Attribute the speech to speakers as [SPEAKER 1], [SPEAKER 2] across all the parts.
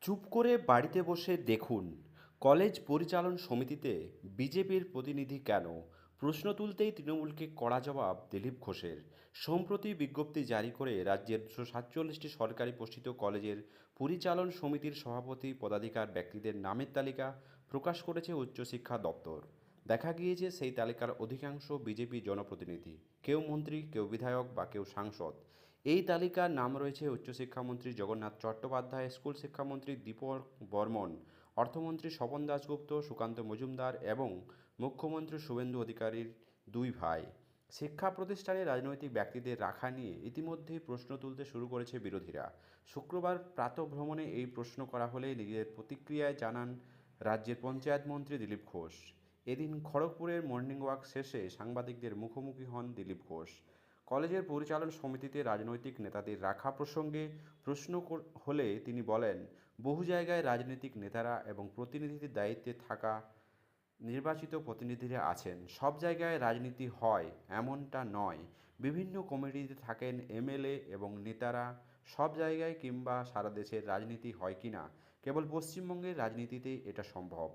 [SPEAKER 1] চুপ করে বাড়িতে বসে দেখুন, কলেজ পরিচালন সমিতিতে বিজেপির প্রতিনিধি কেন? প্রশ্ন তুলতেই তৃণমূলকে কড়া জবাব দিলীপ ঘোষের। সম্প্রতি বিজ্ঞপ্তি জারি করে রাজ্যের 247টি সরকারি পোষিত কলেজের পরিচালন সমিতির সভাপতি পদাধিকার ব্যক্তিদের নামের তালিকা প্রকাশ করেছে উচ্চশিক্ষা দপ্তর। দেখা গিয়েছে সেই তালিকার অধিকাংশ বিজেপি জনপ্রতিনিধি, কেউ মন্ত্রী, কেউ বিধায়ক বা কেউ সাংসদ। এই তালিকার নাম রয়েছে উচ্চশিক্ষামন্ত্রী জগন্নাথ চট্টোপাধ্যায়, স্কুল শিক্ষামন্ত্রী দীপক বর্মন, অর্থমন্ত্রী স্বপন দাশগুপ্ত, সুকান্ত মজুমদার এবং মুখ্যমন্ত্রী শুভেন্দু অধিকারীর দুই ভাই। শিক্ষা প্রতিষ্ঠানে রাজনৈতিক ব্যক্তিদের রাখা নিয়ে ইতিমধ্যেই প্রশ্ন তুলতে শুরু করেছে বিরোধীরা। শুক্রবার প্রাতঃভ্রমণে এই প্রশ্ন করা হলে নিজের প্রতিক্রিয়ায় জানান রাজ্যের পঞ্চায়েত মন্ত্রী দিলীপ ঘোষ। এদিন খড়গপুরের মর্নিং ওয়াক শেষে সাংবাদিকদের মুখোমুখি হন দিলীপ ঘোষ। কলেজের পরিচালন সমিতিতে রাজনৈতিক নেতাদের রাখা প্রসঙ্গে প্রশ্ন হলে তিনি বলেন, বহু জায়গায় রাজনৈতিক নেতারা এবং প্রতিনিধিদের দায়িত্বে থাকা নির্বাচিত প্রতিনিধিরা আছেন। সব জায়গায় রাজনীতি হয় এমনটা নয়। বিভিন্ন কমিটিতে থাকেন এমএলএ এবং নেতারা। সব জায়গায় কিংবা সারা দেশের রাজনীতি হয় কি না, কেবল পশ্চিমবঙ্গের রাজনীতিতেই এটা সম্ভব।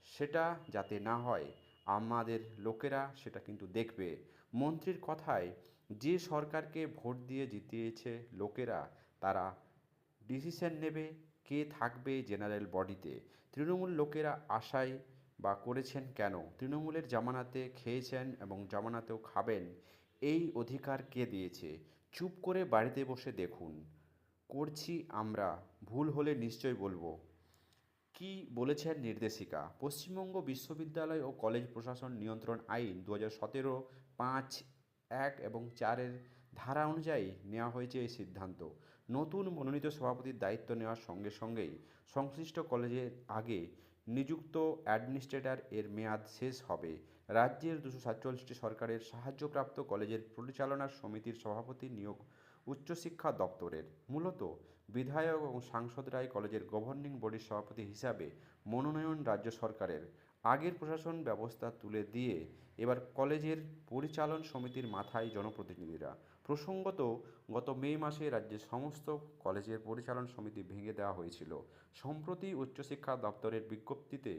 [SPEAKER 1] সেটা যাতে না হয়, আমাদের লোকেরা সেটা কিন্তু দেখবে। মন্ত্রীর কথায়, যে সরকারকে ভোট দিয়ে জিতিয়েছে লোকেরা, তারা ডিসিশন নেবে কে থাকবে জেনারেল বডিতে। তৃণমূল লোকেরা আশায় বা করেছেন কেন? তৃণমূলের জামানাতে খেয়েছেন এবং জামানাতেও খাবেন। এই অধিকার কে দিয়েছে? চুপ করে বাড়িতে বসে দেখুন। করছি আমরা, ভুল হলে নিশ্চয় বলবো। কি বলেছেন নির্দেশিকা? পশ্চিমবঙ্গ বিশ্ববিদ্যালয় ও কলেজ প্রশাসন নিয়ন্ত্রণ আইন 2017 5(1) এবং 4-এর ধারা অনুযায়ী নেওয়া হয়েছে এই সিদ্ধান্ত। নতুন মনোনীত সভাপতির দায়িত্ব নেওয়ার সঙ্গে সঙ্গেই সংশ্লিষ্ট কলেজের আগে নিযুক্ত অ্যাডমিনিস্ট্রেটর এর মেয়াদ শেষ হবে। রাজ্যের 247টি সরকারের সাহায্যপ্রাপ্ত কলেজের পরিচালনা সমিতির সভাপতি নিয়োগ উচ্চশিক্ষা দপ্তরের। মূলত বিধায়ক এবং সাংসদরাই কলেজের গভর্নিং বডির সভাপতি হিসাবে মনোনয়ন রাজ্য সরকারের। আগের প্রশাসন ব্যবস্থা তুলে দিয়ে এবার কলেজের পরিচালন সমিতির মাথায় জনপ্রতিনিধিরা। প্রসঙ্গত, গত মে মাসে রাজ্যের সমস্ত কলেজের পরিচালন সমিতি ভেঙে দেওয়া হয়েছিল। সম্প্রতি উচ্চশিক্ষা দপ্তরের বিজ্ঞপ্তিতে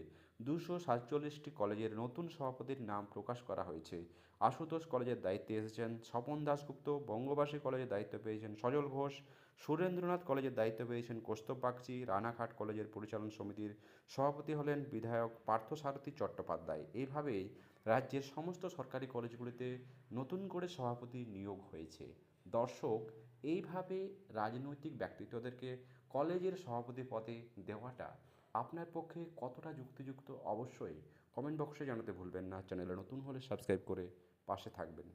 [SPEAKER 1] 247টি কলেজের নতুন সভাপতির নাম প্রকাশ করা হয়েছে। আশুতোষ কলেজের দায়িত্বে এসেছেন স্বপন দাশগুপ্ত, বঙ্গবাসী কলেজের দায়িত্ব পেয়েছেন সজল ঘোষ, সুরেন্দ্রনাথ কলেজের দায়িত্ব পেয়েছেন কৌস্তব বাগচি, রানাঘাট কলেজের পরিচালন সমিতির সভাপতি হলেন বিধায়ক পার্থসারথী চট্টোপাধ্যায়। এইভাবেই রাজ্যের সমস্ত সরকারি কলেজগুলিতে নতুন করে সভাপতি নিয়োগ হয়েছে। দর্শক, এইভাবে রাজনৈতিক ব্যক্তিত্বদেরকে কলেজের সভাপতি পদে দেওয়াটা আপনার পক্ষে কতটা যুক্তিযুক্ত, অবশ্যই কমেন্ট বক্সে জানাতে ভুলবেন না। চ্যানেলে নতুন হলে সাবস্ক্রাইব করে পাশে থাকবেন।